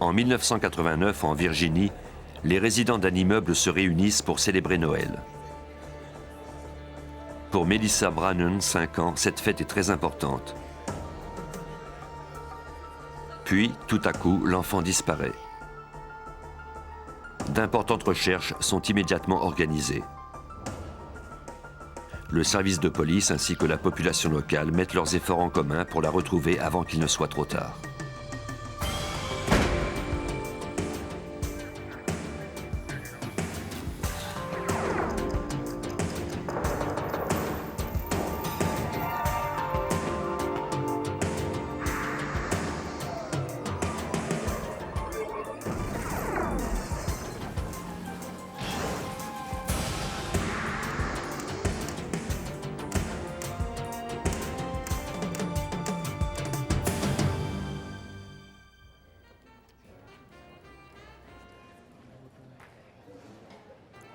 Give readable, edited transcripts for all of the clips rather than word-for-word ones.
En 1989, en Virginie, les résidents d'un immeuble se réunissent pour célébrer Noël. Pour Melissa Brannen, 5 ans, cette fête est très importante. Puis, tout à coup, l'enfant disparaît. D'importantes recherches sont immédiatement organisées. Le service de police ainsi que la population locale mettent leurs efforts en commun pour la retrouver avant qu'il ne soit trop tard.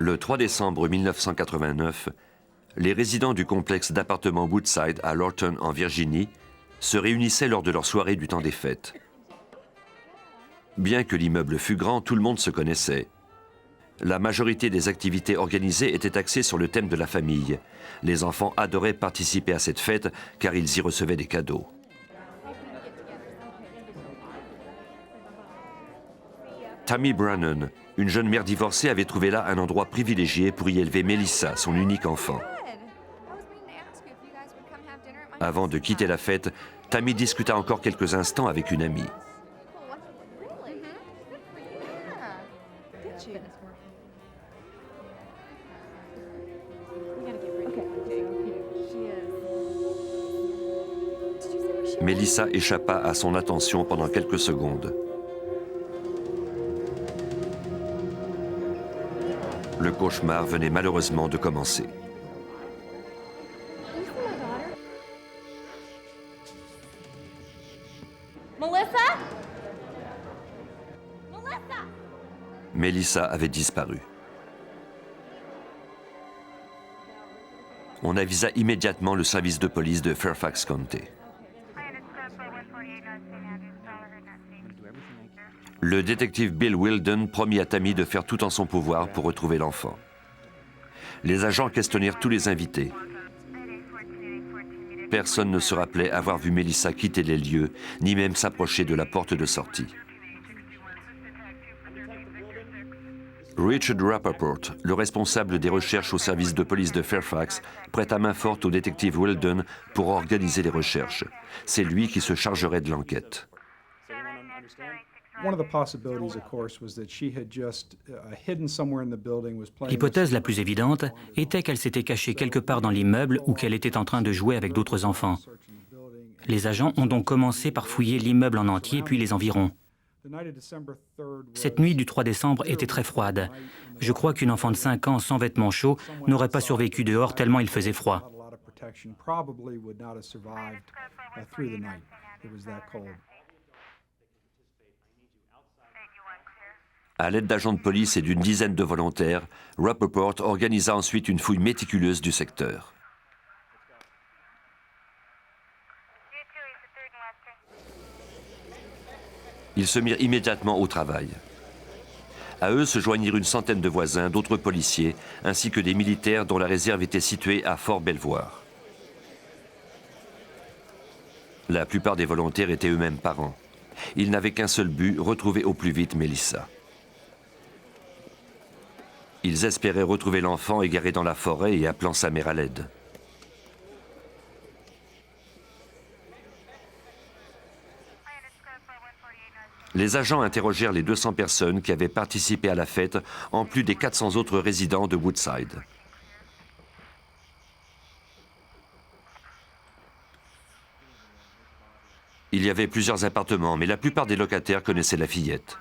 Le 3 décembre 1989, les résidents du complexe d'appartements Woodside à Lorton, en Virginie, se réunissaient lors de leur soirée du temps des fêtes. Bien que l'immeuble fût grand, tout le monde se connaissait. La majorité des activités organisées étaient axées sur le thème de la famille. Les enfants adoraient participer à cette fête car ils y recevaient des cadeaux. Tammy Brannen, une jeune mère divorcée, avait trouvé là un endroit privilégié pour y élever Melissa, son unique enfant. Avant de quitter la fête, Tammy discuta encore quelques instants avec une amie. Melissa échappa à son attention pendant quelques secondes. Le cauchemar venait malheureusement de commencer. Melissa? Melissa avait disparu. On avisa immédiatement le service de police de Fairfax County. Le détective Bill Wilden promit à Tammy de faire tout en son pouvoir pour retrouver l'enfant. Les agents questionnèrent tous les invités. Personne ne se rappelait avoir vu Melissa quitter les lieux, ni même s'approcher de la porte de sortie. Richard Rappaport, le responsable des recherches au service de police de Fairfax, prêta main forte au détective Wilden pour organiser les recherches. C'est lui qui se chargerait de l'enquête. L'hypothèse la plus évidente était qu'elle s'était cachée quelque part dans l'immeuble ou qu'elle était en train de jouer avec d'autres enfants. Les agents ont donc commencé par fouiller l'immeuble en entier puis les environs. Cette nuit du 3 décembre était très froide. Je crois qu'une enfant de 5 ans sans vêtements chauds n'aurait pas survécu dehors tellement il faisait froid. À l'aide d'agents de police et d'une dizaine de volontaires, Rappaport organisa ensuite une fouille méticuleuse du secteur. Ils se mirent immédiatement au travail. À eux se joignirent une centaine de voisins, d'autres policiers, ainsi que des militaires dont la réserve était située à Fort Belvoir. La plupart des volontaires étaient eux-mêmes parents. Ils n'avaient qu'un seul but, retrouver au plus vite Melissa. Ils espéraient retrouver l'enfant égaré dans la forêt et appelant sa mère à l'aide. Les agents interrogèrent les 200 personnes qui avaient participé à la fête, en plus des 400 autres résidents de Woodside. Il y avait plusieurs appartements, mais la plupart des locataires connaissaient la fillette.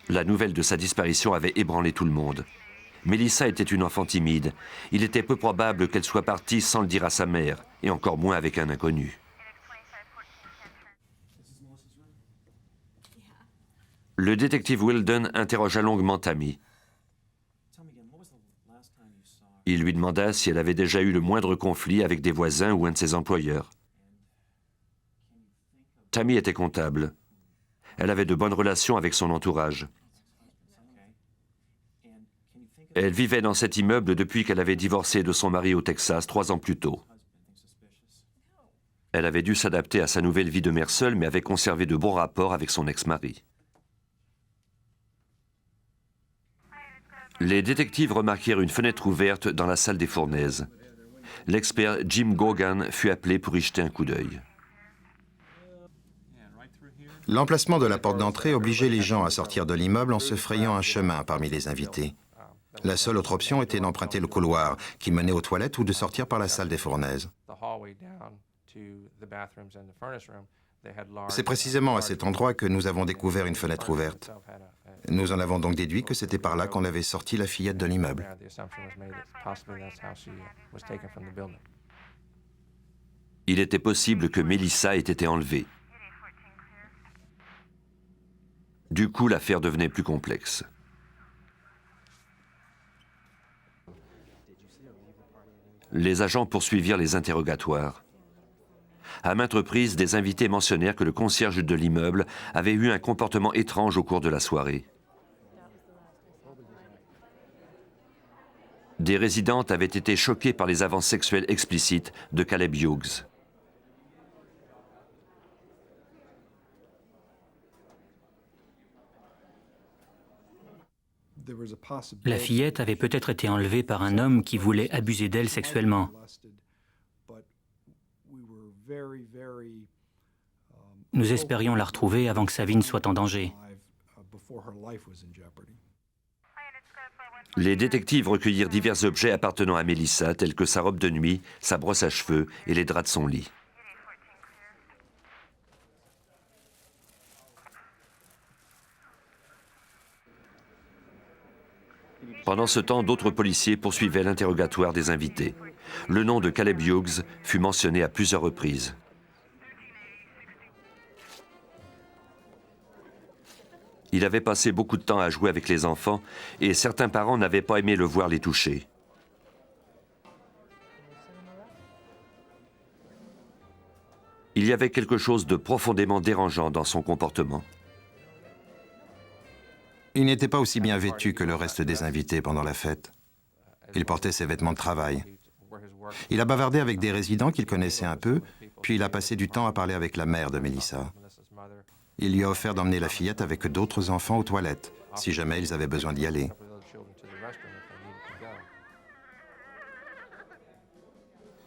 La nouvelle de sa disparition avait ébranlé tout le monde. Melissa était une enfant timide. Il était peu probable qu'elle soit partie sans le dire à sa mère, et encore moins avec un inconnu. Le détective Wilden interrogea longuement Tammy. Il lui demanda si elle avait déjà eu le moindre conflit avec des voisins ou un de ses employeurs. Tammy était comptable. Elle avait de bonnes relations avec son entourage. Elle vivait dans cet immeuble depuis qu'elle avait divorcé de son mari au Texas 3 ans plus tôt. Elle avait dû s'adapter à sa nouvelle vie de mère seule, mais avait conservé de bons rapports avec son ex-mari. Les détectives remarquèrent une fenêtre ouverte dans la salle des fournaises. L'expert Jim Gogan fut appelé pour y jeter un coup d'œil. L'emplacement de la porte d'entrée obligeait les gens à sortir de l'immeuble en se frayant un chemin parmi les invités. La seule autre option était d'emprunter le couloir qui menait aux toilettes ou de sortir par la salle des fournaises. C'est précisément à cet endroit que nous avons découvert une fenêtre ouverte. Nous en avons donc déduit que c'était par là qu'on avait sorti la fillette de l'immeuble. Il était possible que Melissa ait été enlevée. Du coup, l'affaire devenait plus complexe. Les agents poursuivirent les interrogatoires. À maintes reprises, des invités mentionnèrent que le concierge de l'immeuble avait eu un comportement étrange au cours de la soirée. Des résidentes avaient été choquées par les avances sexuelles explicites de Caleb Hugues. La fillette avait peut-être été enlevée par un homme qui voulait abuser d'elle sexuellement. Nous espérions la retrouver avant que sa vie ne soit en danger. Les détectives recueillirent divers objets appartenant à Melissa, tels que sa robe de nuit, sa brosse à cheveux et les draps de son lit. Pendant ce temps, d'autres policiers poursuivaient l'interrogatoire des invités. Le nom de Caleb Hugues fut mentionné à plusieurs reprises. Il avait passé beaucoup de temps à jouer avec les enfants et certains parents n'avaient pas aimé le voir les toucher. Il y avait quelque chose de profondément dérangeant dans son comportement. Il n'était pas aussi bien vêtu que le reste des invités pendant la fête. Il portait ses vêtements de travail. Il a bavardé avec des résidents qu'il connaissait un peu, puis il a passé du temps à parler avec la mère de Melissa. Il lui a offert d'emmener la fillette avec d'autres enfants aux toilettes, si jamais ils avaient besoin d'y aller.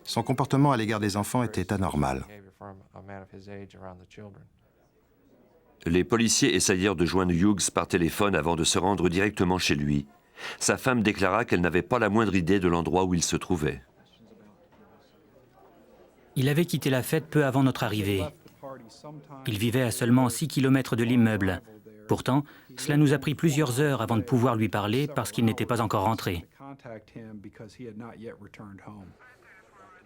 Son comportement à l'égard des enfants était anormal. Les policiers essayèrent de joindre Hugues par téléphone avant de se rendre directement chez lui. Sa femme déclara qu'elle n'avait pas la moindre idée de l'endroit où il se trouvait. Il avait quitté la fête peu avant notre arrivée. Il vivait à seulement 6 km de l'immeuble. Pourtant, cela nous a pris plusieurs heures avant de pouvoir lui parler parce qu'il n'était pas encore rentré.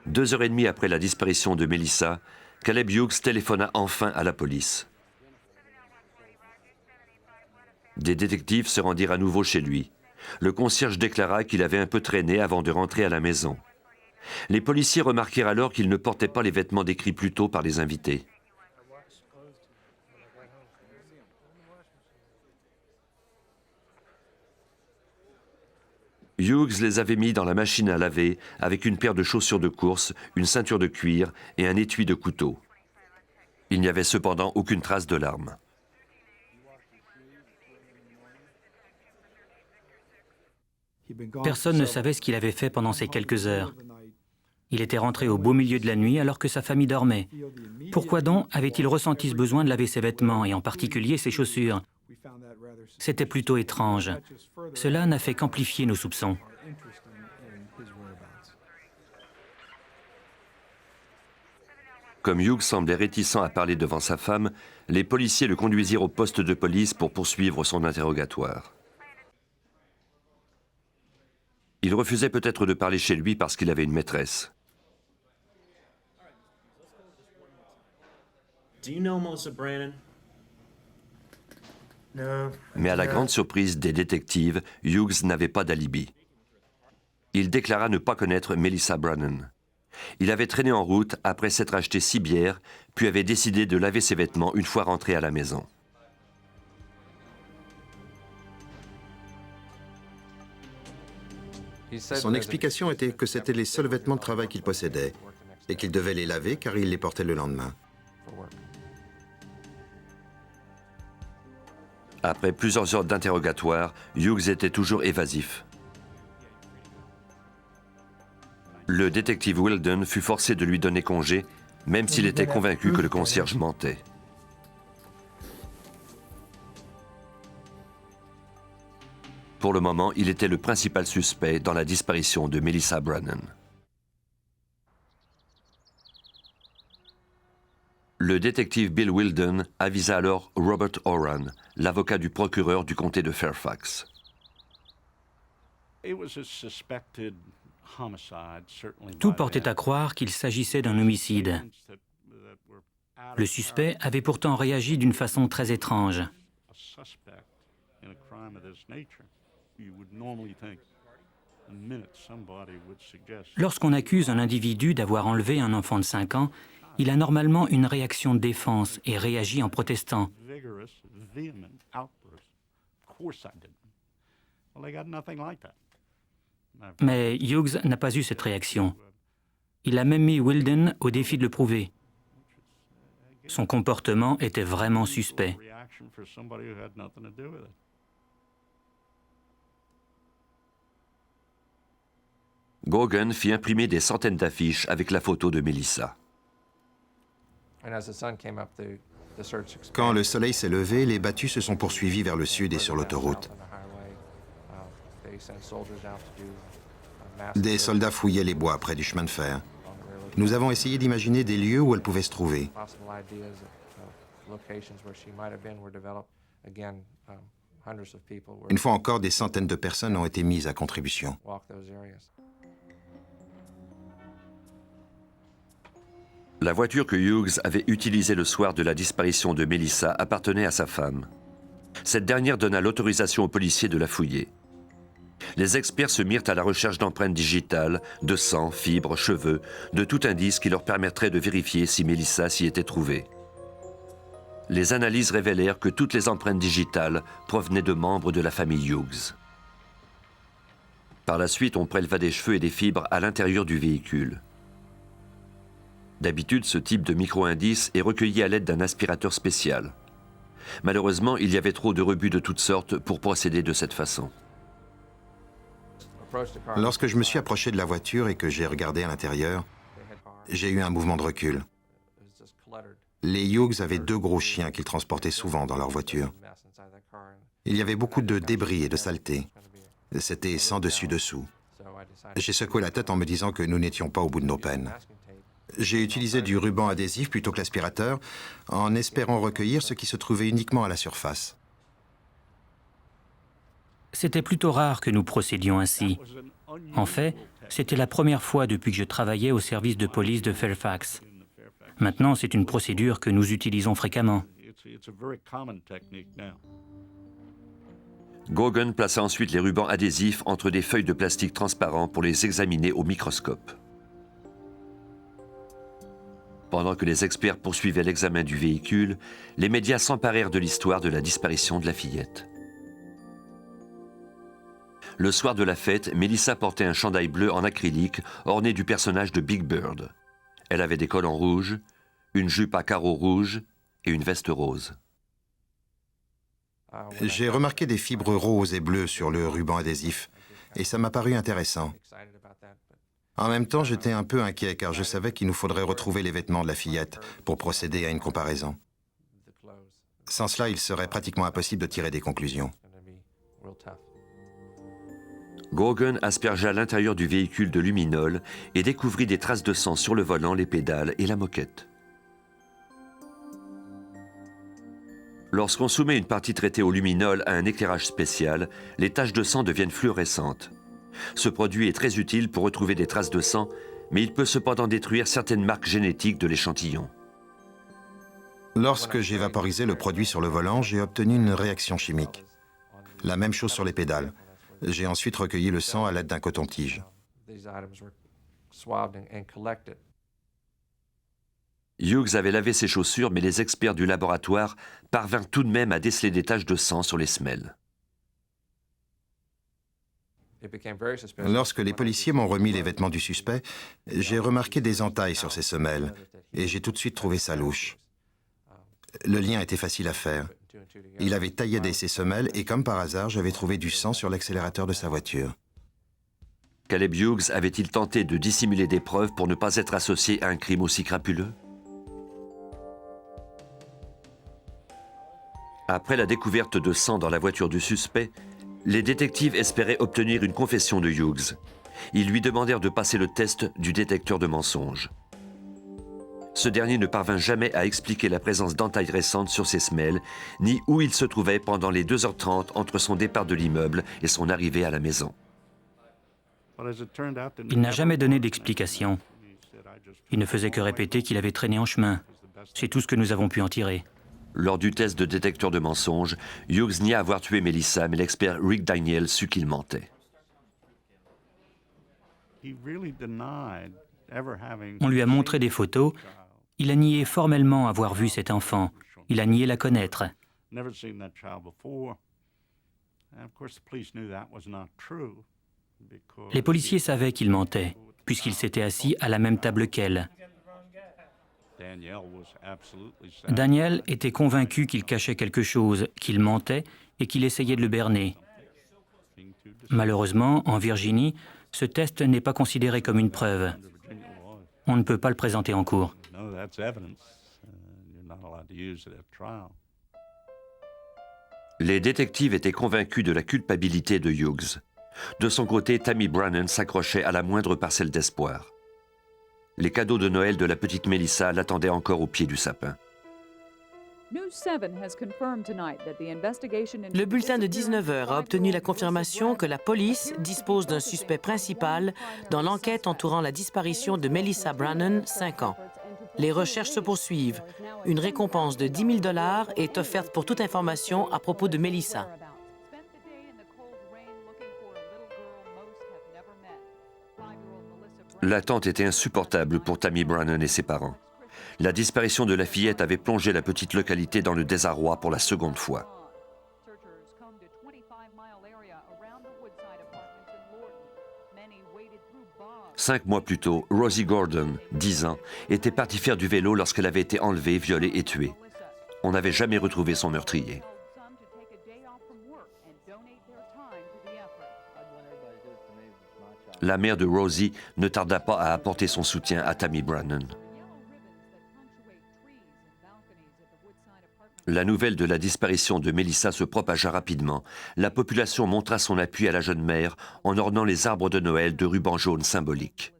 2 heures et demie après la disparition de Melissa, Caleb Hugues téléphona enfin à la police. Des détectives se rendirent à nouveau chez lui. Le concierge déclara qu'il avait un peu traîné avant de rentrer à la maison. Les policiers remarquèrent alors qu'il ne portait pas les vêtements décrits plus tôt par les invités. Hugues les avait mis dans la machine à laver avec une paire de chaussures de course, une ceinture de cuir et un étui de couteau. Il n'y avait cependant aucune trace de l'arme. Personne ne savait ce qu'il avait fait pendant ces quelques heures. Il était rentré au beau milieu de la nuit alors que sa famille dormait. Pourquoi donc avait-il ressenti ce besoin de laver ses vêtements, et en particulier ses chaussures? C'était plutôt étrange. Cela n'a fait qu'amplifier nos soupçons. Comme Hugues semblait réticent à parler devant sa femme, les policiers le conduisirent au poste de police pour poursuivre son interrogatoire. Il refusait peut-être de parler chez lui parce qu'il avait une maîtresse. Mais à la grande surprise des détectives, Hugues n'avait pas d'alibi. Il déclara ne pas connaître Melissa Brannen. Il avait traîné en route après s'être acheté 6 bières, puis avait décidé de laver ses vêtements une fois rentré à la maison. Son explication était que c'était les seuls vêtements de travail qu'il possédait et qu'il devait les laver car il les portait le lendemain. Après plusieurs heures d'interrogatoire, Hugues était toujours évasif. Le détective Wilden fut forcé de lui donner congé, même s'il était convaincu que le concierge mentait. Pour le moment, il était le principal suspect dans la disparition de Melissa Brannen. Le détective Bill Wilden avisa alors Robert Oran, l'avocat du procureur du comté de Fairfax. Tout portait à croire qu'il s'agissait d'un homicide. Le suspect avait pourtant réagi d'une façon très étrange. Lorsqu'on accuse un individu d'avoir enlevé un enfant de 5 ans, il a normalement une réaction de défense et réagit en protestant. Mais Hugues n'a pas eu cette réaction. Il a même mis Wilden au défi de le prouver. Son comportement était vraiment suspect. Gogan fit imprimer des centaines d'affiches avec la photo de Melissa. Quand le soleil s'est levé, les battus se sont poursuivis vers le sud et sur l'autoroute. Des soldats fouillaient les bois près du chemin de fer. Nous avons essayé d'imaginer des lieux où elle pouvait se trouver. Une fois encore, des centaines de personnes ont été mises à contribution. La voiture que Hugues avait utilisée le soir de la disparition de Melissa appartenait à sa femme. Cette dernière donna l'autorisation aux policiers de la fouiller. Les experts se mirent à la recherche d'empreintes digitales, de sang, fibres, cheveux, de tout indice qui leur permettrait de vérifier si Melissa s'y était trouvée. Les analyses révélèrent que toutes les empreintes digitales provenaient de membres de la famille Hugues. Par la suite, on préleva des cheveux et des fibres à l'intérieur du véhicule. D'habitude, ce type de micro-indice est recueilli à l'aide d'un aspirateur spécial. Malheureusement, il y avait trop de rebuts de toutes sortes pour procéder de cette façon. Lorsque je me suis approché de la voiture et que j'ai regardé à l'intérieur, j'ai eu un mouvement de recul. Les Hugues avaient 2 gros chiens qu'ils transportaient souvent dans leur voiture. Il y avait beaucoup de débris et de saleté. C'était sans dessus-dessous. J'ai secoué la tête en me disant que nous n'étions pas au bout de nos peines. J'ai utilisé du ruban adhésif plutôt que l'aspirateur, en espérant recueillir ce qui se trouvait uniquement à la surface. C'était plutôt rare que nous procédions ainsi. En fait, c'était la première fois depuis que je travaillais au service de police de Fairfax. Maintenant, c'est une procédure que nous utilisons fréquemment. Gogan plaça ensuite les rubans adhésifs entre des feuilles de plastique transparent pour les examiner au microscope. Pendant que les experts poursuivaient l'examen du véhicule, les médias s'emparèrent de l'histoire de la disparition de la fillette. Le soir de la fête, Melissa portait un chandail bleu en acrylique orné du personnage de Big Bird. Elle avait des collants rouges, une jupe à carreaux rouges et une veste rose. J'ai remarqué des fibres roses et bleues sur le ruban adhésif, et ça m'a paru intéressant. En même temps, j'étais un peu inquiet car je savais qu'il nous faudrait retrouver les vêtements de la fillette pour procéder à une comparaison. Sans cela, il serait pratiquement impossible de tirer des conclusions. Gogan aspergea l'intérieur du véhicule de luminol et découvrit des traces de sang sur le volant, les pédales et la moquette. Lorsqu'on soumet une partie traitée au luminol à un éclairage spécial, les taches de sang deviennent fluorescentes. Ce produit est très utile pour retrouver des traces de sang, mais il peut cependant détruire certaines marques génétiques de l'échantillon. Lorsque j'ai vaporisé le produit sur le volant, j'ai obtenu une réaction chimique. La même chose sur les pédales. J'ai ensuite recueilli le sang à l'aide d'un coton-tige. Hugues avait lavé ses chaussures, mais les experts du laboratoire parvinrent tout de même à déceler des taches de sang sur les semelles. Lorsque les policiers m'ont remis les vêtements du suspect, j'ai remarqué des entailles sur ses semelles et j'ai tout de suite trouvé ça louche. Le lien était facile à faire. Il avait tailladé ses semelles et comme par hasard, j'avais trouvé du sang sur l'accélérateur de sa voiture. Caleb Hugues avait-il tenté de dissimuler des preuves pour ne pas être associé à un crime aussi crapuleux? Après la découverte de sang dans la voiture du suspect, les détectives espéraient obtenir une confession de Hugues. Ils lui demandèrent de passer le test du détecteur de mensonges. Ce dernier ne parvint jamais à expliquer la présence d'entailles récentes sur ses semelles, ni où il se trouvait pendant les 2h30 entre son départ de l'immeuble et son arrivée à la maison. Il n'a jamais donné d'explication. Il ne faisait que répéter qu'il avait traîné en chemin. C'est tout ce que nous avons pu en tirer. Lors du test de détecteur de mensonges, Hugues nia avoir tué Melissa, mais l'expert Rick Daniel sut qu'il mentait. On lui a montré des photos. Il a nié formellement avoir vu cet enfant. Il a nié la connaître. Les policiers savaient qu'il mentait, puisqu'il s'était assis à la même table qu'elle. Daniel était convaincu qu'il cachait quelque chose, qu'il mentait et qu'il essayait de le berner. Malheureusement, en Virginie, ce test n'est pas considéré comme une preuve. On ne peut pas le présenter en cours. Les détectives étaient convaincus de la culpabilité de Hugues. De son côté, Tammy Brannen s'accrochait à la moindre parcelle d'espoir. Les cadeaux de Noël de la petite Melissa l'attendaient encore au pied du sapin. Le bulletin de 19h a obtenu la confirmation que la police dispose d'un suspect principal dans l'enquête entourant la disparition de Melissa Brannen, 5 ans. Les recherches se poursuivent. Une récompense de 10 000 $ est offerte pour toute information à propos de Melissa. L'attente était insupportable pour Tammy Brannen et ses parents. La disparition de la fillette avait plongé la petite localité dans le désarroi pour la seconde fois. 5 mois plus tôt, Rosie Gordon, 10 ans, était partie faire du vélo lorsqu'elle avait été enlevée, violée et tuée. On n'avait jamais retrouvé son meurtrier. La mère de Rosie ne tarda pas à apporter son soutien à Tammy Brannen. La nouvelle de la disparition de Melissa se propagea rapidement. La population montra son appui à la jeune mère en ornant les arbres de Noël de rubans jaunes symboliques.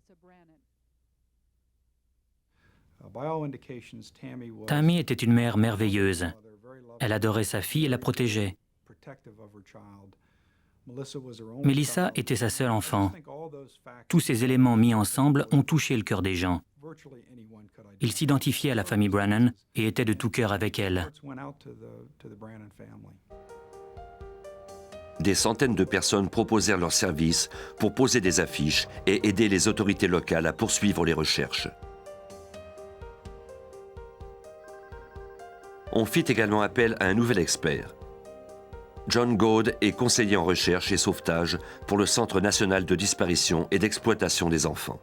Tammy était une mère merveilleuse. Elle adorait sa fille et la protégeait. Melissa était sa seule enfant. Tous ces éléments mis ensemble ont touché le cœur des gens. Ils s'identifiaient à la famille Brannen et étaient de tout cœur avec elle. Des centaines de personnes proposèrent leurs services pour poser des affiches et aider les autorités locales à poursuivre les recherches. On fit également appel à un nouvel expert. John Goad est conseiller en recherche et sauvetage pour le Centre national de disparition et d'exploitation des enfants.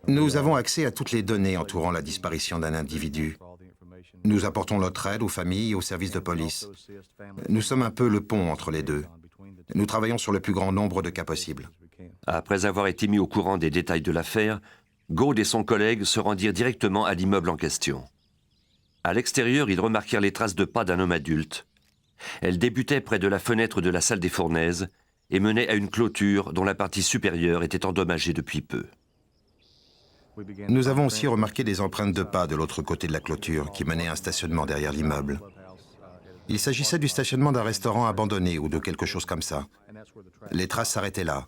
Nous avons accès à toutes les données entourant la disparition d'un individu. Nous apportons notre aide aux familles et aux services de police. Nous sommes un peu le pont entre les deux. Nous travaillons sur le plus grand nombre de cas possibles. Après avoir été mis au courant des détails de l'affaire, Goad et son collègue se rendirent directement à l'immeuble en question. À l'extérieur, ils remarquèrent les traces de pas d'un homme adulte. Elles débutaient près de la fenêtre de la salle des fournaises et menaient à une clôture dont la partie supérieure était endommagée depuis peu. Nous avons aussi remarqué des empreintes de pas de l'autre côté de la clôture qui menaient à un stationnement derrière l'immeuble. Il s'agissait du stationnement d'un restaurant abandonné ou de quelque chose comme ça. Les traces s'arrêtaient là.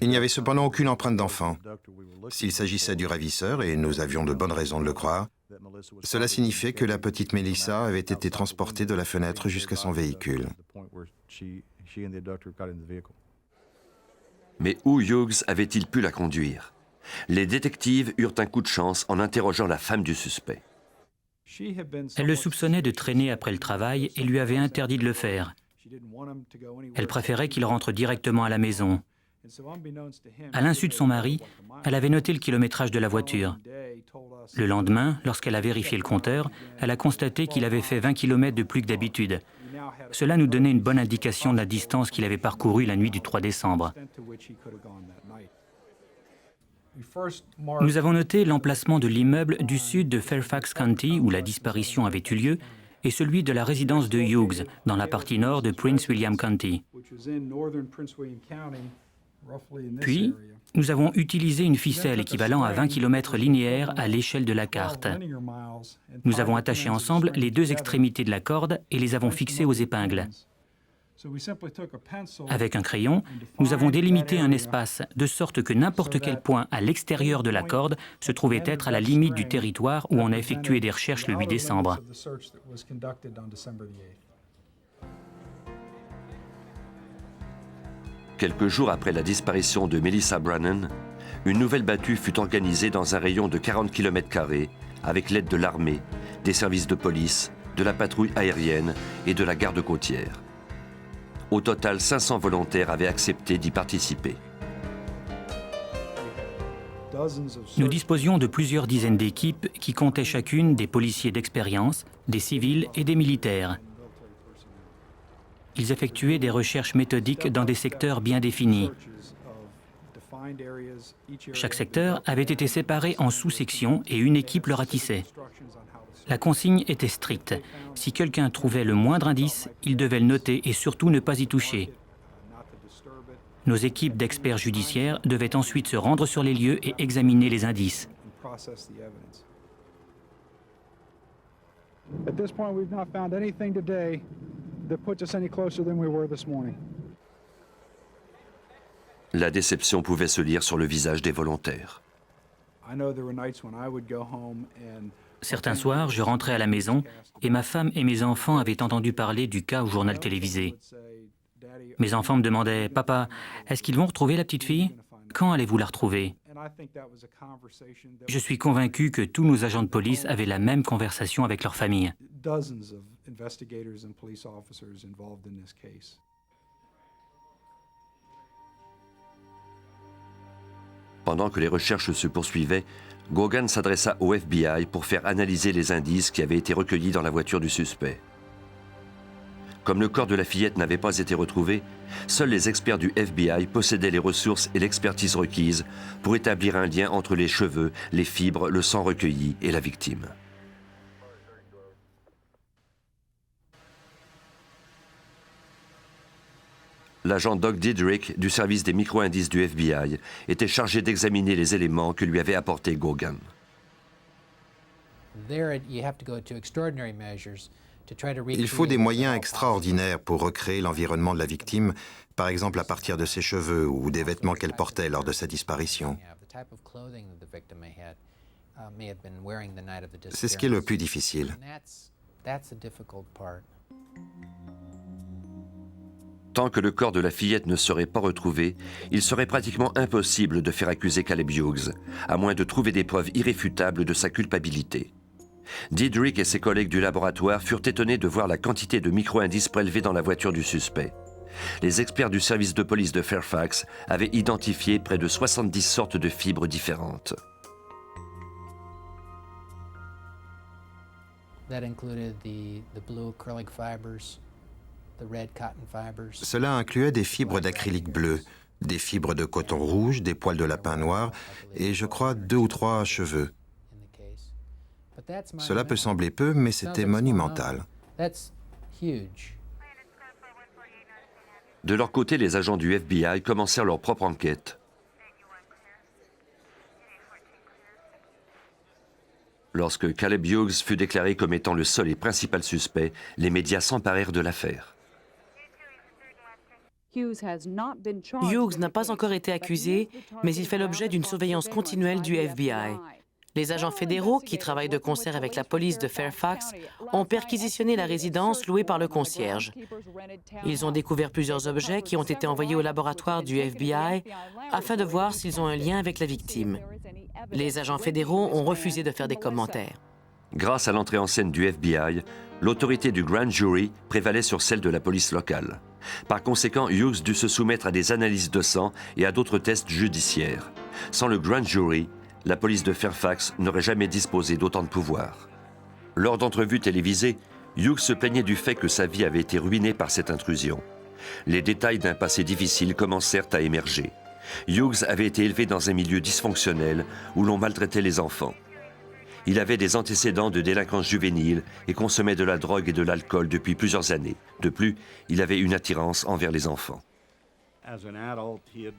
Il n'y avait cependant aucune empreinte d'enfant. S'il s'agissait du ravisseur, et nous avions de bonnes raisons de le croire, Cela signifiait que la petite Melissa avait été transportée de la fenêtre jusqu'à son véhicule. Mais où Hugues avait-il pu la conduire? Les détectives eurent un coup de chance en interrogeant la femme du suspect. Elle le soupçonnait de traîner après le travail et lui avait interdit de le faire. Elle préférait qu'il rentre directement à la maison. À l'insu de son mari, elle avait noté le kilométrage de la voiture. Le lendemain, lorsqu'elle a vérifié le compteur, elle a constaté qu'il avait fait 20 km de plus que d'habitude. Cela nous donnait une bonne indication de la distance qu'il avait parcourue la nuit du 3 décembre. Nous avons noté l'emplacement de l'immeuble du sud de Fairfax County, où la disparition avait eu lieu, et celui de la résidence de Hugues, dans la partie nord de Prince William County. Puis, nous avons utilisé une ficelle équivalent à 20 km linéaires à l'échelle de la carte. Nous avons attaché ensemble les deux extrémités de la corde et les avons fixées aux épingles. Avec un crayon, nous avons délimité un espace de sorte que n'importe quel point à l'extérieur de la corde se trouvait être à la limite du territoire où on a effectué des recherches le 8 décembre. Quelques jours après la disparition de Melissa Brannen, une nouvelle battue fut organisée dans un rayon de 40 km² avec l'aide de l'armée, des services de police, de la patrouille aérienne et de la garde côtière. Au total, 500 volontaires avaient accepté d'y participer. Nous disposions de plusieurs dizaines d'équipes qui comptaient chacune des policiers d'expérience, des civils et des militaires. Ils effectuaient des recherches méthodiques dans des secteurs bien définis. Chaque secteur avait été séparé en sous-sections et une équipe le ratissait. La consigne était stricte. Si quelqu'un trouvait le moindre indice, il devait le noter et surtout ne pas y toucher. Nos équipes d'experts judiciaires devaient ensuite se rendre sur les lieux et examiner les indices. At this point, we've not found anything today that puts us any closer than we were this morning. La déception pouvait se lire sur le visage des volontaires. Certains soirs, je rentrais à la maison et ma femme et mes enfants avaient entendu parler du cas au journal télévisé. Mes enfants me demandaient « Papa, est-ce qu'ils vont retrouver la petite fille? Quand allez-vous la retrouver ?» Je suis convaincu que tous nos agents de police avaient la même conversation avec leur famille. Pendant que les recherches se poursuivaient, Gogan s'adressa au FBI pour faire analyser les indices qui avaient été recueillis dans la voiture du suspect. Comme le corps de la fillette n'avait pas été retrouvé, seuls les experts du FBI possédaient les ressources et l'expertise requises pour établir un lien entre les cheveux, les fibres, le sang recueilli et la victime. L'agent Doug Diedrich du service des micro-indices du FBI était chargé d'examiner les éléments que lui avait apportés Gogan. Il faut des moyens extraordinaires pour recréer l'environnement de la victime, par exemple à partir de ses cheveux ou des vêtements qu'elle portait lors de sa disparition. C'est ce qui est le plus difficile. Tant que le corps de la fillette ne serait pas retrouvé, il serait pratiquement impossible de faire accuser Caleb Hugues, à moins de trouver des preuves irréfutables de sa culpabilité. Diedrich et ses collègues du laboratoire furent étonnés de voir la quantité de micro-indices prélevés dans la voiture du suspect. Les experts du service de police de Fairfax avaient identifié près de 70 sortes de fibres différentes. Cela incluait des fibres d'acrylique bleu, des fibres de coton rouge, des poils de lapin noir et, je crois, 2 ou 3 cheveux. Cela peut sembler peu, mais c'était monumental. De leur côté, les agents du FBI commencèrent leur propre enquête. Lorsque Caleb Hugues fut déclaré comme étant le seul et principal suspect, les médias s'emparèrent de l'affaire. Hugues n'a pas encore été accusé, mais il fait l'objet d'une surveillance continuelle du FBI. Les agents fédéraux, qui travaillent de concert avec la police de Fairfax, ont perquisitionné la résidence louée par le concierge. Ils ont découvert plusieurs objets qui ont été envoyés au laboratoire du FBI afin de voir s'ils ont un lien avec la victime. Les agents fédéraux ont refusé de faire des commentaires. Grâce à l'entrée en scène du FBI, l'autorité du grand jury prévalait sur celle de la police locale. Par conséquent, Hugues dut se soumettre à des analyses de sang et à d'autres tests judiciaires. Sans le grand jury, la police de Fairfax n'aurait jamais disposé d'autant de pouvoir. Lors d'entrevues télévisées, Hugues se plaignait du fait que sa vie avait été ruinée par cette intrusion. Les détails d'un passé difficile commencèrent à émerger. Hugues avait été élevé dans un milieu dysfonctionnel où l'on maltraitait les enfants. Il avait des antécédents de délinquance juvénile et consommait de la drogue et de l'alcool depuis plusieurs années. De plus, il avait une attirance envers les enfants.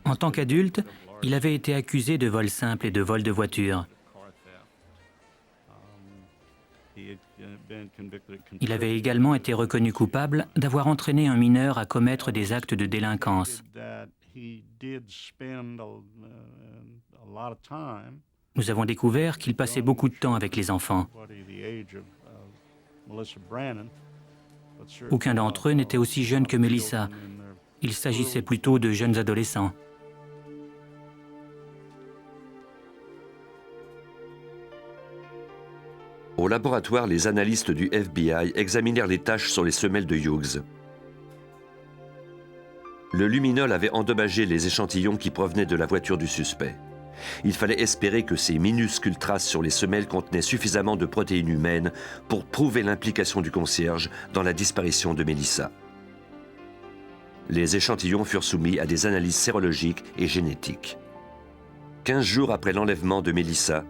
En tant qu'adulte, il avait été accusé de vol simple et de vol de voiture. Il avait également été reconnu coupable d'avoir entraîné un mineur à commettre des actes de délinquance. Nous avons découvert qu'il passait beaucoup de temps avec les enfants. Aucun d'entre eux n'était aussi jeune que Melissa. Il s'agissait plutôt de jeunes adolescents. Au laboratoire, les analystes du FBI examinèrent les taches sur les semelles de Hugues. Le luminol avait endommagé les échantillons qui provenaient de la voiture du suspect. Il fallait espérer que ces minuscules traces sur les semelles contenaient suffisamment de protéines humaines pour prouver l'implication du concierge dans la disparition de Melissa. Les échantillons furent soumis à des analyses sérologiques et génétiques. 15 jours après l'enlèvement de Melissa,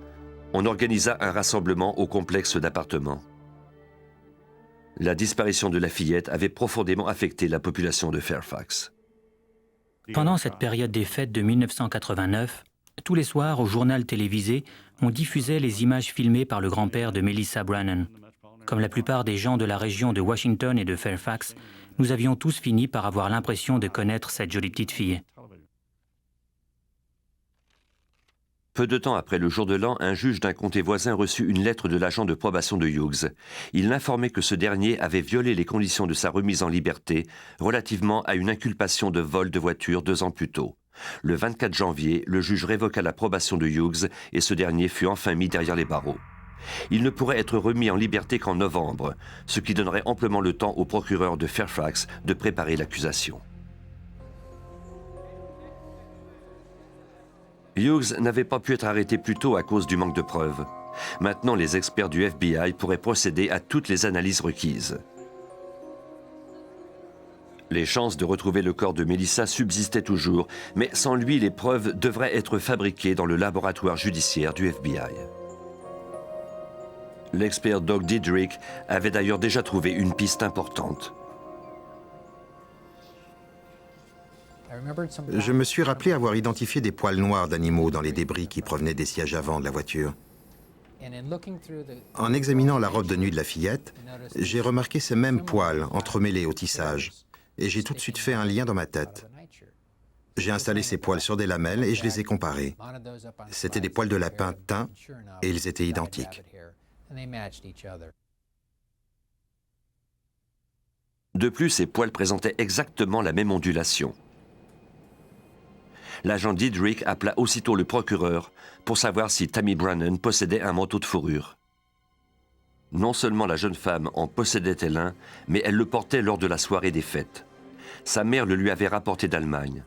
on organisa un rassemblement au complexe d'appartements. La disparition de la fillette avait profondément affecté la population de Fairfax. Pendant cette période des fêtes de 1989, tous les soirs, au journal télévisé, on diffusait les images filmées par le grand-père de Melissa Brannen. Comme la plupart des gens de la région de Washington et de Fairfax, nous avions tous fini par avoir l'impression de connaître cette jolie petite fille. Peu de temps après le jour de l'an, un juge d'un comté voisin reçut une lettre de l'agent de probation de Hugues. Il l'informait que ce dernier avait violé les conditions de sa remise en liberté relativement à une inculpation de vol de voiture 2 ans plus tôt. Le 24 janvier, le juge révoqua l'approbation de Hugues et ce dernier fut enfin mis derrière les barreaux. Il ne pourrait être remis en liberté qu'en novembre, ce qui donnerait amplement le temps au procureur de Fairfax de préparer l'accusation. Hugues n'avait pas pu être arrêté plus tôt à cause du manque de preuves. Maintenant, les experts du FBI pourraient procéder à toutes les analyses requises. Les chances de retrouver le corps de Melissa subsistaient toujours, mais sans lui, les preuves devraient être fabriquées dans le laboratoire judiciaire du FBI. L'expert Doc Diedrich avait d'ailleurs déjà trouvé une piste importante. Je me suis rappelé avoir identifié des poils noirs d'animaux dans les débris qui provenaient des sièges avant de la voiture. En examinant la robe de nuit de la fillette, j'ai remarqué ces mêmes poils entremêlés au tissage, et j'ai tout de suite fait un lien dans ma tête. J'ai installé ces poils sur des lamelles et je les ai comparés. C'étaient des poils de lapin teints et ils étaient identiques. De plus, ces poils présentaient exactement la même ondulation. L'agent Diedrich appela aussitôt le procureur pour savoir si Tammy Brannen possédait un manteau de fourrure. Non seulement la jeune femme en possédait-elle un, mais elle le portait lors de la soirée des fêtes. Sa mère le lui avait rapporté d'Allemagne.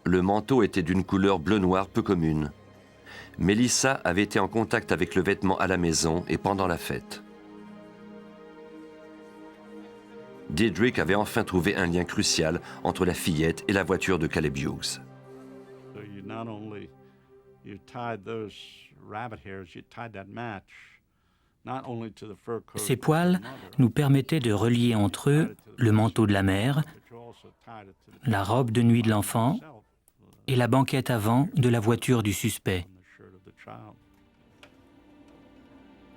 Le manteau était d'une couleur bleu-noir peu commune. Melissa avait été en contact avec le vêtement à la maison et pendant la fête. Diedrich avait enfin trouvé un lien crucial entre la fillette et la voiture de Caleb Hugues. Ces poils nous permettaient de relier entre eux le manteau de la mère, la robe de nuit de l'enfant et la banquette avant de la voiture du suspect.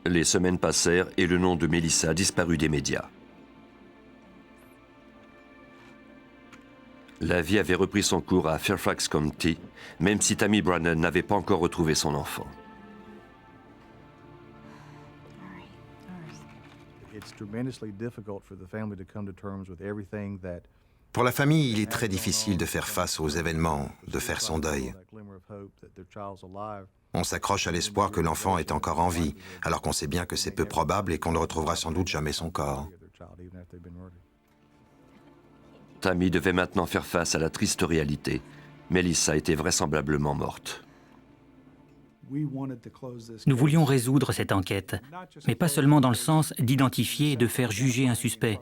Les semaines passèrent et le nom de Melissa disparut des médias. La vie avait repris son cours à Fairfax County, même si Tammy Brannen n'avait pas encore retrouvé son enfant. Pour la famille, il est très difficile de faire face aux événements, de faire son deuil. On s'accroche à l'espoir que l'enfant est encore en vie, alors qu'on sait bien que c'est peu probable et qu'on ne retrouvera sans doute jamais son corps. Tammy devait maintenant faire face à la triste réalité. Melissa était vraisemblablement morte. Nous voulions résoudre cette enquête, mais pas seulement dans le sens d'identifier et de faire juger un suspect.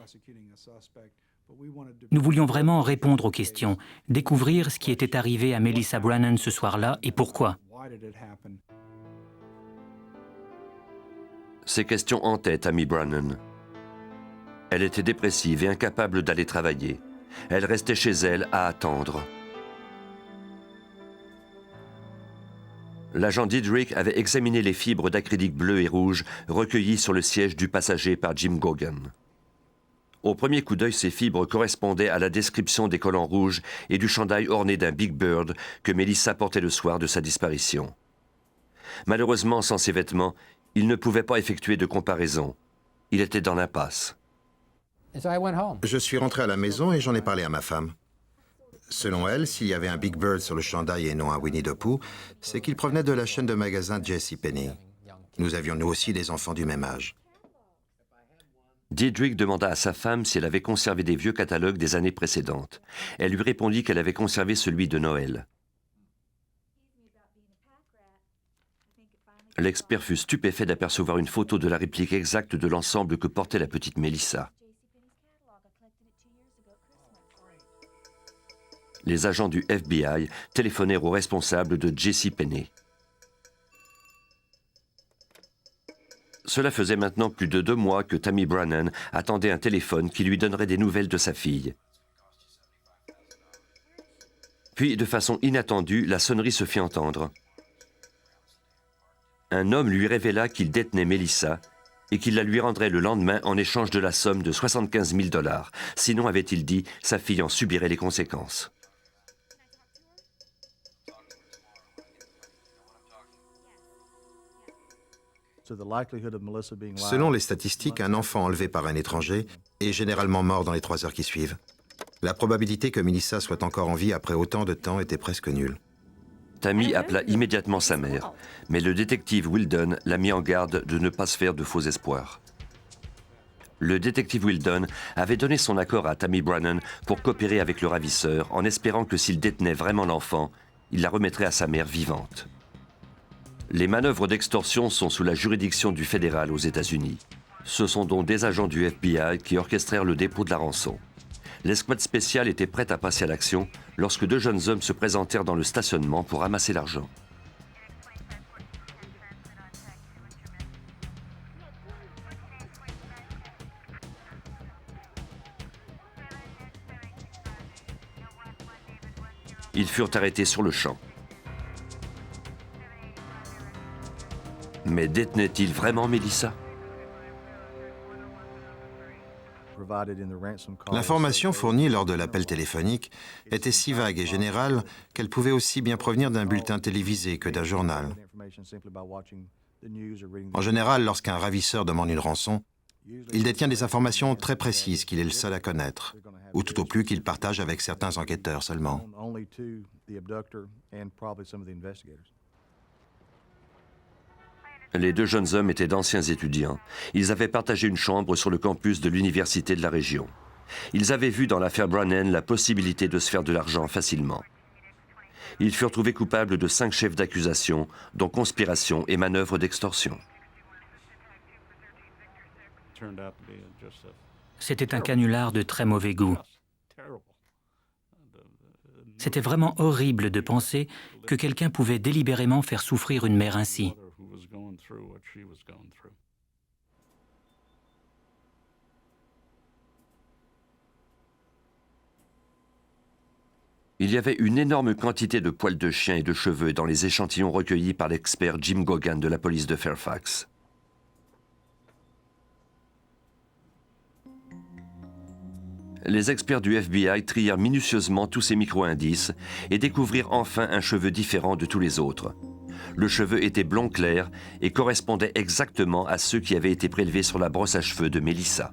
Nous voulions vraiment répondre aux questions, découvrir ce qui était arrivé à Melissa Brannen ce soir-là et pourquoi. Ces questions hantaient Tammy Brannen. Elle était dépressive et incapable d'aller travailler. Elle restait chez elle à attendre. L'agent Diedrich avait examiné les fibres d'acrylique bleu et rouge recueillies sur le siège du passager par Jim Gogan. Au premier coup d'œil, ces fibres correspondaient à la description des collants rouges et du chandail orné d'un Big Bird que Melissa portait le soir de sa disparition. Malheureusement, sans ces vêtements, il ne pouvait pas effectuer de comparaison. Il était dans l'impasse. Je suis rentré à la maison et j'en ai parlé à ma femme. Selon elle, s'il y avait un Big Bird sur le chandail et non un Winnie the Pooh, c'est qu'il provenait de la chaîne de magasins JCPenney. Nous avions nous aussi des enfants du même âge. Diedrich demanda à sa femme si elle avait conservé des vieux catalogues des années précédentes. Elle lui répondit qu'elle avait conservé celui de Noël. L'expert fut stupéfait d'apercevoir une photo de la réplique exacte de l'ensemble que portait la petite Melissa. Les agents du FBI téléphonèrent au responsable de JCPenney. Cela faisait maintenant plus de 2 mois que Tammy Brannen attendait un téléphone qui lui donnerait des nouvelles de sa fille. Puis, de façon inattendue, la sonnerie se fit entendre. Un homme lui révéla qu'il détenait Melissa et qu'il la lui rendrait le lendemain en échange de la somme de 75 000 $. Sinon, avait-il dit, sa fille en subirait les conséquences. Selon les statistiques, un enfant enlevé par un étranger est généralement mort dans les 3 heures qui suivent. La probabilité que Melissa soit encore en vie après autant de temps était presque nulle. Tammy appela immédiatement sa mère, mais le détective Weldon l'a mis en garde de ne pas se faire de faux espoirs. Le détective Weldon avait donné son accord à Tammy Brannen pour coopérer avec le ravisseur en espérant que s'il détenait vraiment l'enfant, il la remettrait à sa mère vivante. Les manœuvres d'extorsion sont sous la juridiction du fédéral aux États-Unis. Ce sont donc des agents du FBI qui orchestrèrent le dépôt de la rançon. L'escouade spéciale était prête à passer à l'action lorsque 2 jeunes hommes se présentèrent dans le stationnement pour ramasser l'argent. Ils furent arrêtés sur le champ. Mais détenait-il vraiment Melissa? L'information fournie lors de l'appel téléphonique était si vague et générale qu'elle pouvait aussi bien provenir d'un bulletin télévisé que d'un journal. En général, lorsqu'un ravisseur demande une rançon, il détient des informations très précises qu'il est le seul à connaître, ou tout au plus qu'il partage avec certains enquêteurs seulement. Les 2 jeunes hommes étaient d'anciens étudiants. Ils avaient partagé une chambre sur le campus de l'université de la région. Ils avaient vu dans l'affaire Brannen la possibilité de se faire de l'argent facilement. Ils furent trouvés coupables de 5 chefs d'accusation, dont conspiration et manœuvre d'extorsion. C'était un canular de très mauvais goût. C'était vraiment horrible de penser que quelqu'un pouvait délibérément faire souffrir une mère ainsi. Il y avait une énorme quantité de poils de chien et de cheveux dans les échantillons recueillis par l'expert Jim Gogan de la police de Fairfax. Les experts du FBI trièrent minutieusement tous ces micro-indices et découvrirent enfin un cheveu différent de tous les autres. Le cheveu était blond clair et correspondait exactement à ceux qui avaient été prélevés sur la brosse à cheveux de Melissa.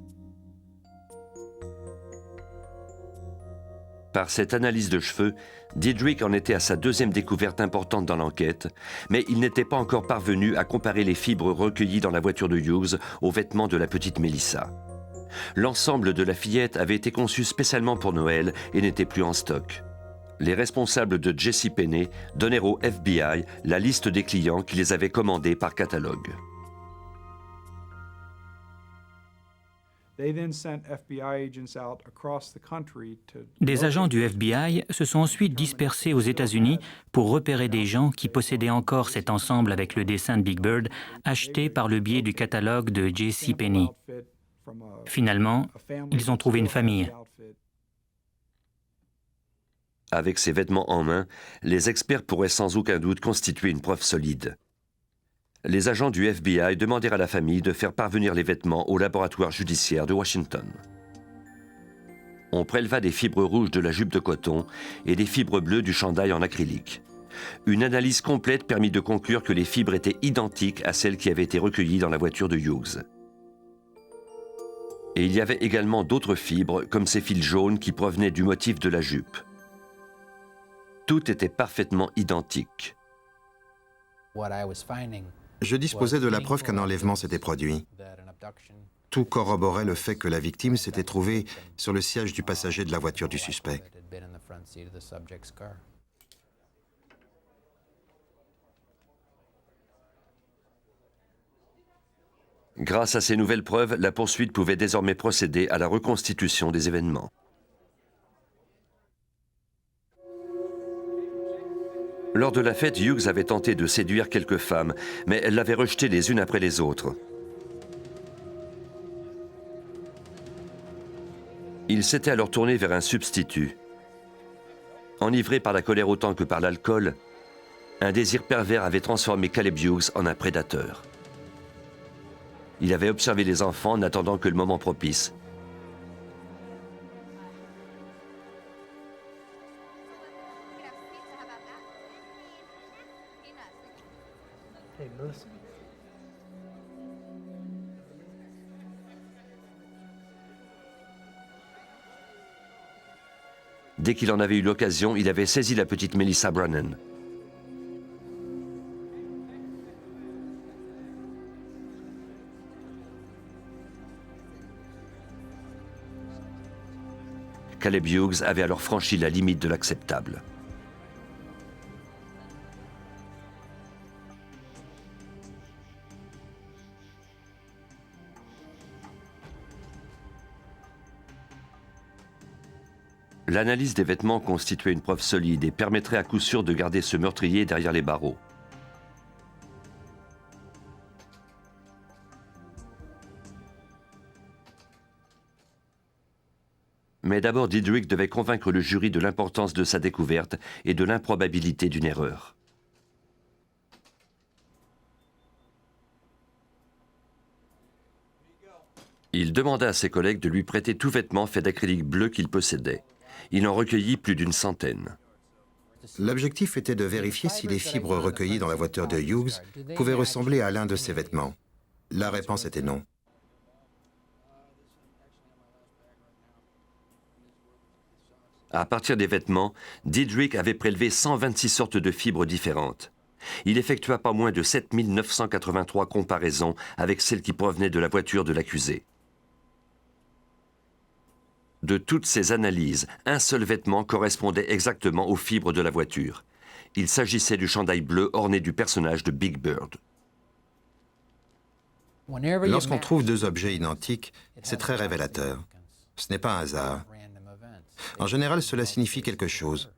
Par cette analyse de cheveux, Diedrich en était à sa deuxième découverte importante dans l'enquête, mais il n'était pas encore parvenu à comparer les fibres recueillies dans la voiture de Hugues aux vêtements de la petite Melissa. L'ensemble de la fillette avait été conçu spécialement pour Noël et n'était plus en stock. Les responsables de JCPenney donnèrent au FBI la liste des clients qui les avaient commandés par catalogue. Des agents du FBI se sont ensuite dispersés aux États-Unis pour repérer des gens qui possédaient encore cet ensemble avec le dessin de Big Bird acheté par le biais du catalogue de JCPenney. Finalement, ils ont trouvé une famille. Avec ces vêtements en main, les experts pourraient sans aucun doute constituer une preuve solide. Les agents du FBI demandèrent à la famille de faire parvenir les vêtements au laboratoire judiciaire de Washington. On préleva des fibres rouges de la jupe de coton et des fibres bleues du chandail en acrylique. Une analyse complète permit de conclure que les fibres étaient identiques à celles qui avaient été recueillies dans la voiture de Hugues. Et il y avait également d'autres fibres, comme ces fils jaunes qui provenaient du motif de la jupe. Tout était parfaitement identique. Je disposais de la preuve qu'un enlèvement s'était produit. Tout corroborait le fait que la victime s'était trouvée sur le siège du passager de la voiture du suspect. Grâce à ces nouvelles preuves, la poursuite pouvait désormais procéder à la reconstitution des événements. Lors de la fête, Hugues avait tenté de séduire quelques femmes, mais elles l'avaient rejetées les unes après les autres. Il s'était alors tourné vers un substitut. Enivré par la colère autant que par l'alcool, un désir pervers avait transformé Caleb Hugues en un prédateur. Il avait observé les enfants, n'attendant que le moment propice. Dès qu'il en avait eu l'occasion, il avait saisi la petite Melissa Brannen. Caleb Hugues avait alors franchi la limite de l'acceptable. L'analyse des vêtements constituait une preuve solide et permettrait à coup sûr de garder ce meurtrier derrière les barreaux. Mais d'abord, Diedrich devait convaincre le jury de l'importance de sa découverte et de l'improbabilité d'une erreur. Il demanda à ses collègues de lui prêter tout vêtement fait d'acrylique bleu qu'il possédait. Il en recueillit plus d'une centaine. L'objectif était de vérifier si les fibres recueillies dans la voiture de Hugues pouvaient ressembler à l'un de ses vêtements. La réponse était non. À partir des vêtements, Diedrich avait prélevé 126 sortes de fibres différentes. Il effectua pas moins de 7983 comparaisons avec celles qui provenaient de la voiture de l'accusé. De toutes ces analyses, un seul vêtement correspondait exactement aux fibres de la voiture. Il s'agissait du chandail bleu orné du personnage de Big Bird. Lorsqu'on trouve deux objets identiques, c'est très révélateur. Ce n'est pas un hasard. En général, cela signifie quelque chose.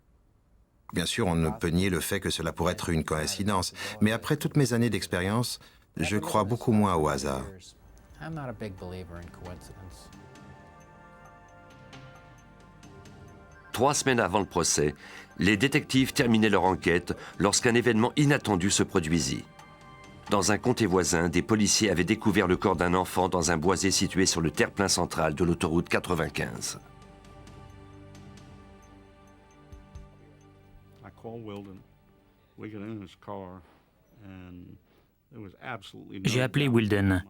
Bien sûr, on ne peut nier le fait que cela pourrait être une coïncidence, mais après toutes mes années d'expérience, je crois beaucoup moins au hasard. 3 semaines avant le procès, les détectives terminaient leur enquête lorsqu'un événement inattendu se produisit. Dans un comté voisin, des policiers avaient découvert le corps d'un enfant dans un boisé situé sur le terre-plein central de l'autoroute 95. J'ai appelé Wilden.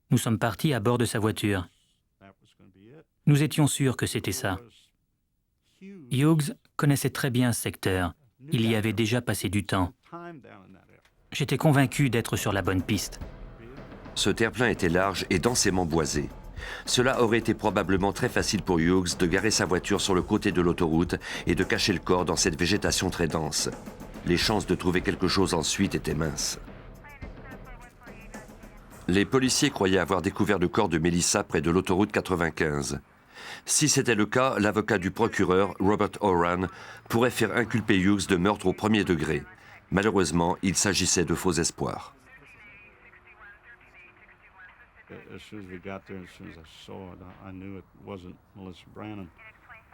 Nous sommes partis à bord de sa voiture. Nous étions sûrs que c'était ça. Hugues connaissait très bien ce secteur. Il y avait déjà passé du temps. J'étais convaincu d'être sur la bonne piste. Ce terre-plein était large et densément boisé. Cela aurait été probablement très facile pour Hugues de garer sa voiture sur le côté de l'autoroute et de cacher le corps dans cette végétation très dense. Les chances de trouver quelque chose ensuite étaient minces. Les policiers croyaient avoir découvert le corps de Melissa près de l'autoroute 95. Si c'était le cas, l'avocat du procureur, Robert Oran, pourrait faire inculper Hugues de meurtre au premier degré. Malheureusement, il s'agissait de faux espoirs.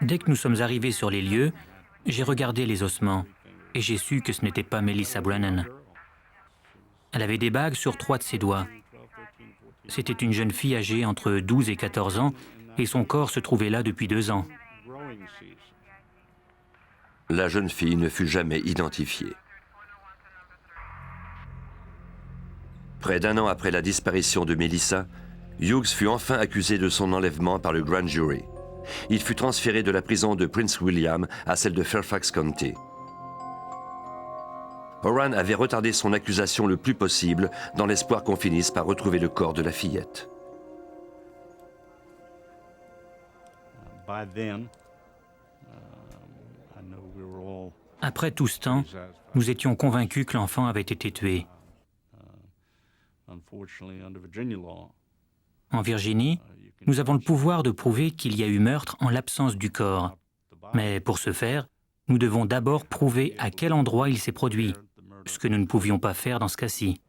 Dès que nous sommes arrivés sur les lieux, j'ai regardé les ossements et j'ai su que ce n'était pas Melissa Brannen. Elle avait des bagues sur 3 de ses doigts. C'était une jeune fille âgée entre 12 et 14 ans et son corps se trouvait là depuis 2 ans. La jeune fille ne fut jamais identifiée. Près d'1 an après la disparition de Melissa, Hugues fut enfin accusé de son enlèvement par le grand jury. Il fut transféré de la prison de Prince William à celle de Fairfax County. Oran avait retardé son accusation le plus possible dans l'espoir qu'on finisse par retrouver le corps de la fillette. Après tout ce temps, nous étions convaincus que l'enfant avait été tué. En Virginie, nous avons le pouvoir de prouver qu'il y a eu meurtre en l'absence du corps. Mais pour ce faire, nous devons d'abord prouver à quel endroit il s'est produit, ce que nous ne pouvions pas faire dans ce cas-ci.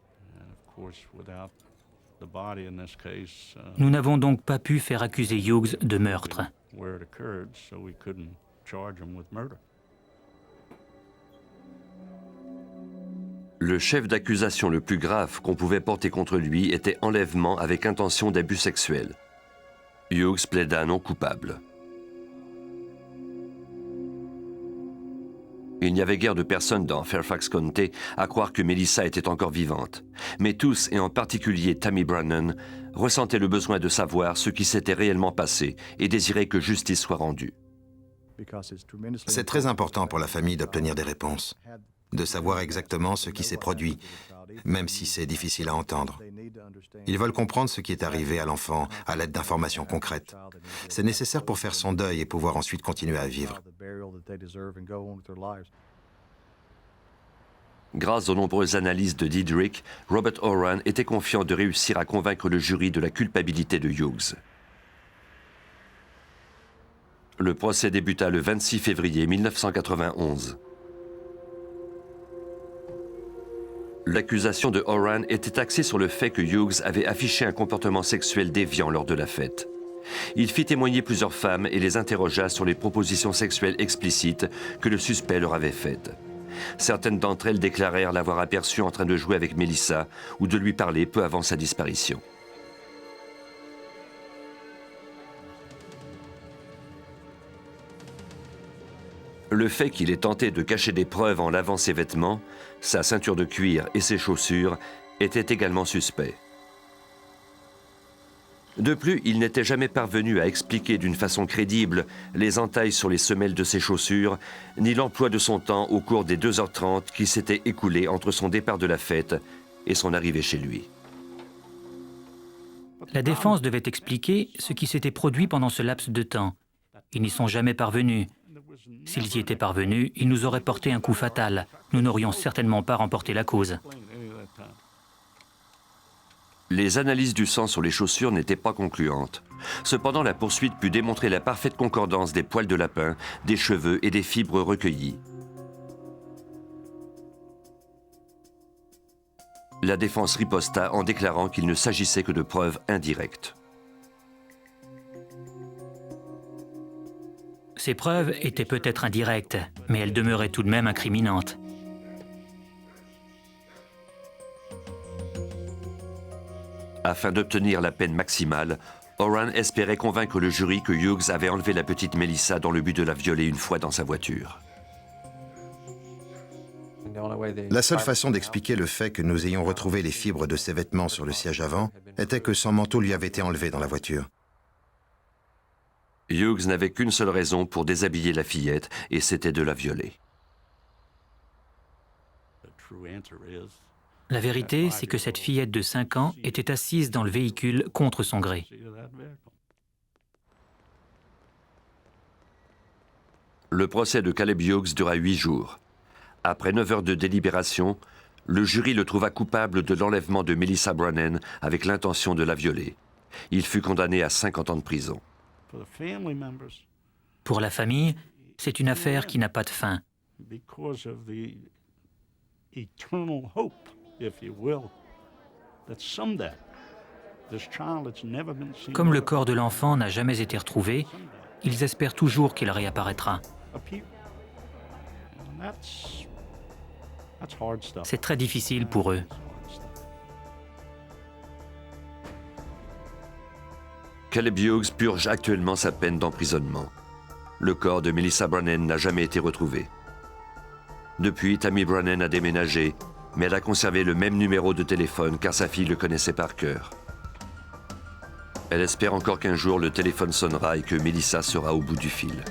Nous n'avons donc pas pu faire accuser Hugues de meurtre. Le chef d'accusation le plus grave qu'on pouvait porter contre lui était enlèvement avec intention d'abus sexuel. Hugues plaida non coupable. Il n'y avait guère de personnes dans Fairfax County à croire que Melissa était encore vivante. Mais tous, et en particulier Tammy Brannen, ressentaient le besoin de savoir ce qui s'était réellement passé et désiraient que justice soit rendue. C'est très important pour la famille d'obtenir des réponses, de savoir exactement ce qui s'est produit, même si c'est difficile à entendre. Ils veulent comprendre ce qui est arrivé à l'enfant à l'aide d'informations concrètes. C'est nécessaire pour faire son deuil et pouvoir ensuite continuer à vivre. Grâce aux nombreuses analyses de Diedrich, Robert Oran était confiant de réussir à convaincre le jury de la culpabilité de Hugues. Le procès débuta le 26 février 1991. L'accusation de Oran était axée sur le fait que Hugues avait affiché un comportement sexuel déviant lors de la fête. Il fit témoigner plusieurs femmes et les interrogea sur les propositions sexuelles explicites que le suspect leur avait faites. Certaines d'entre elles déclarèrent l'avoir aperçu en train de jouer avec Melissa ou de lui parler peu avant sa disparition. Le fait qu'il ait tenté de cacher des preuves en lavant ses vêtements, sa ceinture de cuir et ses chaussures était également suspect. De plus, il n'était jamais parvenu à expliquer d'une façon crédible les entailles sur les semelles de ses chaussures, ni l'emploi de son temps au cours des 2h30 qui s'étaient écoulées entre son départ de la fête et son arrivée chez lui. La défense devait expliquer ce qui s'était produit pendant ce laps de temps. Ils n'y sont jamais parvenus. S'ils y étaient parvenus, ils nous auraient porté un coup fatal. Nous n'aurions certainement pas remporté la cause. Les analyses du sang sur les chaussures n'étaient pas concluantes. Cependant, la poursuite put démontrer la parfaite concordance des poils de lapin, des cheveux et des fibres recueillies. La défense riposta en déclarant qu'il ne s'agissait que de preuves indirectes. Ces preuves étaient peut-être indirectes, mais elles demeuraient tout de même incriminantes. Afin d'obtenir la peine maximale, Oran espérait convaincre le jury que Hugues avait enlevé la petite Melissa dans le but de la violer une fois dans sa voiture. La seule façon d'expliquer le fait que nous ayons retrouvé les fibres de ses vêtements sur le siège avant était que son manteau lui avait été enlevé dans la voiture. Hughes n'avait qu'une seule raison pour déshabiller la fillette, et c'était de la violer. La vérité, c'est que cette fillette de 5 ans était assise dans le véhicule contre son gré. Le procès de Caleb Hugues dura 8 jours. Après 9 heures de délibération, le jury le trouva coupable de l'enlèvement de Melissa Brannen avec l'intention de la violer. Il fut condamné à 50 ans de prison. Pour la famille, c'est une affaire qui n'a pas de fin. Comme le corps de l'enfant n'a jamais été retrouvé, ils espèrent toujours qu'il réapparaîtra. C'est très difficile pour eux. Caleb Hugues purge actuellement sa peine d'emprisonnement. Le corps de Melissa Brannen n'a jamais été retrouvé. Depuis, Tammy Brannen a déménagé, mais elle a conservé le même numéro de téléphone car sa fille le connaissait par cœur. Elle espère encore qu'un jour le téléphone sonnera et que Melissa sera au bout du fil.